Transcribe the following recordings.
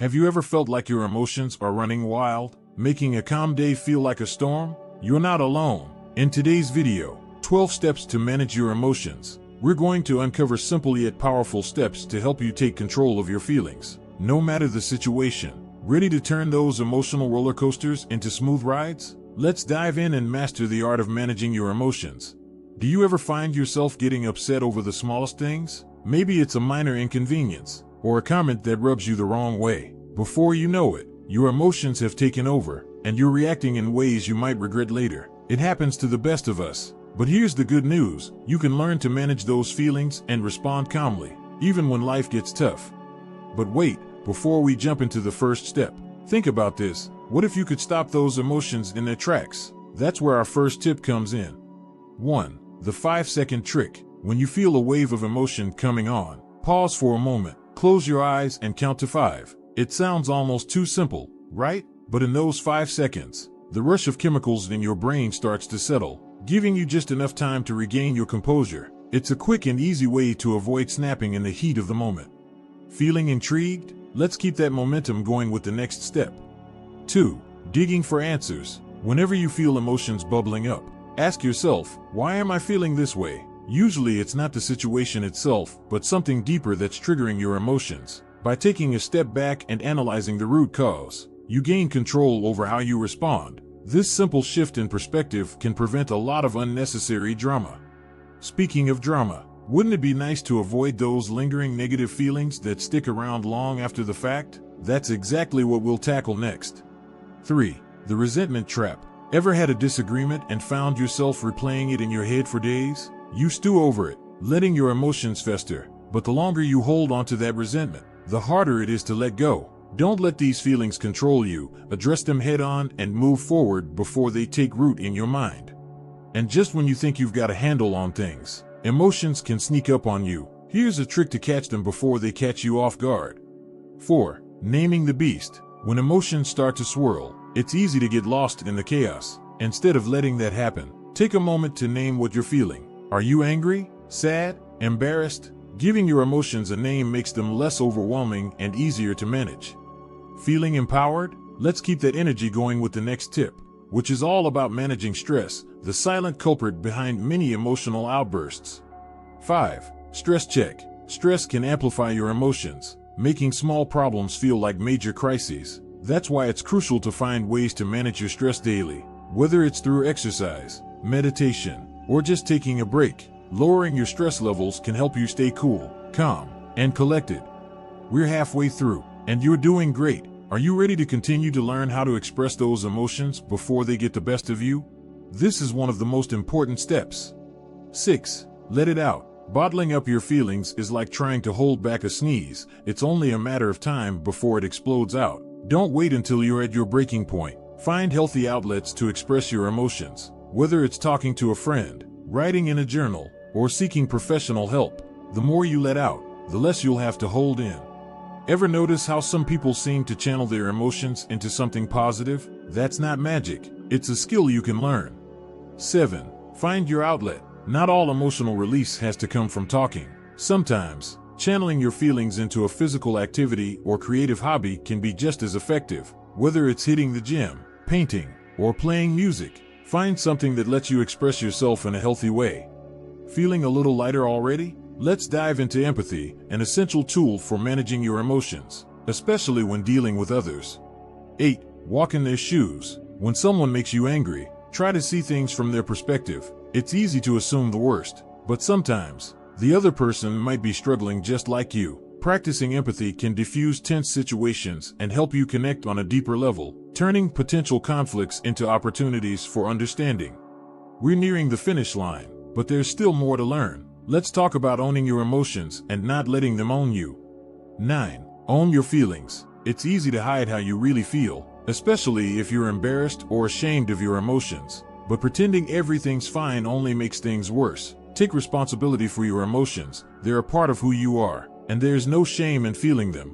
Have you ever felt like your emotions are running wild, making a calm day feel like a storm? You're not alone. In today's video, 12 steps to manage your emotions, we're going to uncover simple yet powerful steps to help you take control of your feelings, no matter the situation. Ready to turn those emotional roller coasters into smooth rides? Let's dive in and master the art of managing your emotions. Do you ever find yourself getting upset over the smallest things? Maybe it's a minor inconvenience, or a comment that rubs you the wrong way. Before you know it, your emotions have taken over, and you're reacting in ways you might regret later. It happens to the best of us. But here's the good news: you can learn to manage those feelings and respond calmly, even when life gets tough. But wait, before we jump into the first step, think about this. What if you could stop those emotions in their tracks? That's where our first tip comes in. 1. The 5-second trick. When you feel a wave of emotion coming on, pause for a moment, close your eyes and count to 5. It sounds almost too simple, right? But in those 5 seconds, the rush of chemicals in your brain starts to settle, giving you just enough time to regain your composure. It's a quick and easy way to avoid snapping in the heat of the moment. Feeling intrigued? Let's keep that momentum going with the next step. 2. Digging for answers. Whenever you feel emotions bubbling up, ask yourself, why am I feeling this way? Usually it's not the situation itself, but something deeper that's triggering your emotions. By taking a step back and analyzing the root cause, you gain control over how you respond. This simple shift in perspective can prevent a lot of unnecessary drama. Speaking of drama, wouldn't it be nice to avoid those lingering negative feelings that stick around long after the fact? That's exactly what we'll tackle next. 3. The resentment trap. Ever had a disagreement and found yourself replaying it in your head for days? You stew over it, letting your emotions fester, but the longer you hold on to that resentment, the harder it is to let go. Don't let these feelings control you. Address them head on and move forward before they take root in your mind. And just when you think you've got a handle on things, emotions can sneak up on you. Here's a trick to catch them before they catch you off guard. 4. Naming the beast. When emotions start to swirl, it's easy to get lost in the chaos. Instead of letting that happen, take a moment to name what you're feeling. Are you angry, sad, embarrassed? Giving your emotions a name makes them less overwhelming and easier to manage. Feeling empowered? Let's keep that energy going with the next tip, which is all about managing stress, the silent culprit behind many emotional outbursts. 5. Stress check. Stress can amplify your emotions, making small problems feel like major crises. That's why it's crucial to find ways to manage your stress daily, whether it's through exercise, meditation, or just taking a break. Lowering your stress levels can help you stay cool, calm, and collected. We're halfway through, and you're doing great. Are you ready to continue to learn how to express those emotions before they get the best of you? This is one of the most important steps. 6. Let it out. Bottling up your feelings is like trying to hold back a sneeze. It's only a matter of time before it explodes out. Don't wait until you're at your breaking point. Find healthy outlets to express your emotions, whether it's talking to a friend, writing in a journal, or seeking professional help. The more you let out, the less you'll have to hold in. Ever notice how some people seem to channel their emotions into something positive? That's not magic. It's a skill you can learn. 7. Find your outlet. Not all emotional release has to come from talking. Sometimes, channeling your feelings into a physical activity or creative hobby can be just as effective. Whether it's hitting the gym, painting, or playing music, find something that lets you express yourself in a healthy way. Feeling a little lighter already? Let's dive into empathy, an essential tool for managing your emotions, especially when dealing with others. 8. Walk in their shoes. When someone makes you angry, try to see things from their perspective. It's easy to assume the worst, but sometimes, the other person might be struggling just like you. Practicing empathy can diffuse tense situations and help you connect on a deeper level, turning potential conflicts into opportunities for understanding. We're nearing the finish line, but there's still more to learn. Let's talk about owning your emotions and not letting them own you. 9. Own your feelings. It's easy to hide how you really feel, especially if you're embarrassed or ashamed of your emotions. But pretending everything's fine only makes things worse. Take responsibility for your emotions. They're a part of who you are, and there's no shame in feeling them.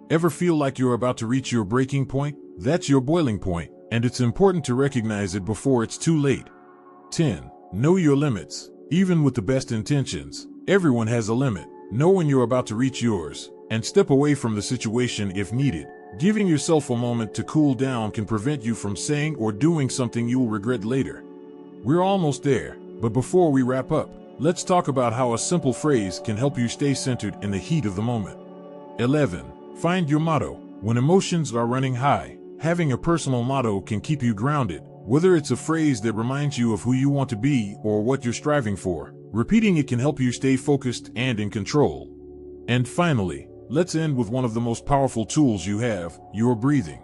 Ever feel like you're about to reach your breaking point? That's your boiling point, and it's important to recognize it before it's too late. 10. Know your limits. Even with the best intentions, everyone has a limit. Know when you're about to reach yours, and step away from the situation if needed. Giving yourself a moment to cool down can prevent you from saying or doing something you'll regret later. We're almost there, but before we wrap up, let's talk about how a simple phrase can help you stay centered in the heat of the moment. 11. Find your motto. When emotions are running high, having a personal motto can keep you grounded. Whether it's a phrase that reminds you of who you want to be or what you're striving for, repeating it can help you stay focused and in control. And finally, let's end with one of the most powerful tools you have, your breathing.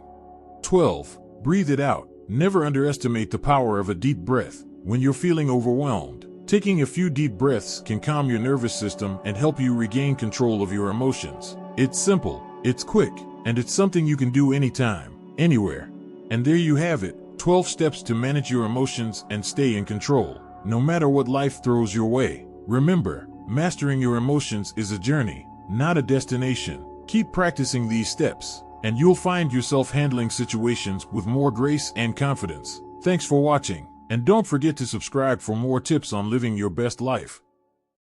12. Breathe it out. Never underestimate the power of a deep breath. When you're feeling overwhelmed, taking a few deep breaths can calm your nervous system and help you regain control of your emotions. It's simple, it's quick, and it's something you can do anytime, anywhere. And there you have it, 12 steps to manage your emotions and stay in control, no matter what life throws your way. Remember, mastering your emotions is a journey, not a destination. Keep practicing these steps, and you'll find yourself handling situations with more grace and confidence. Thanks for watching, and don't forget to subscribe for more tips on living your best life.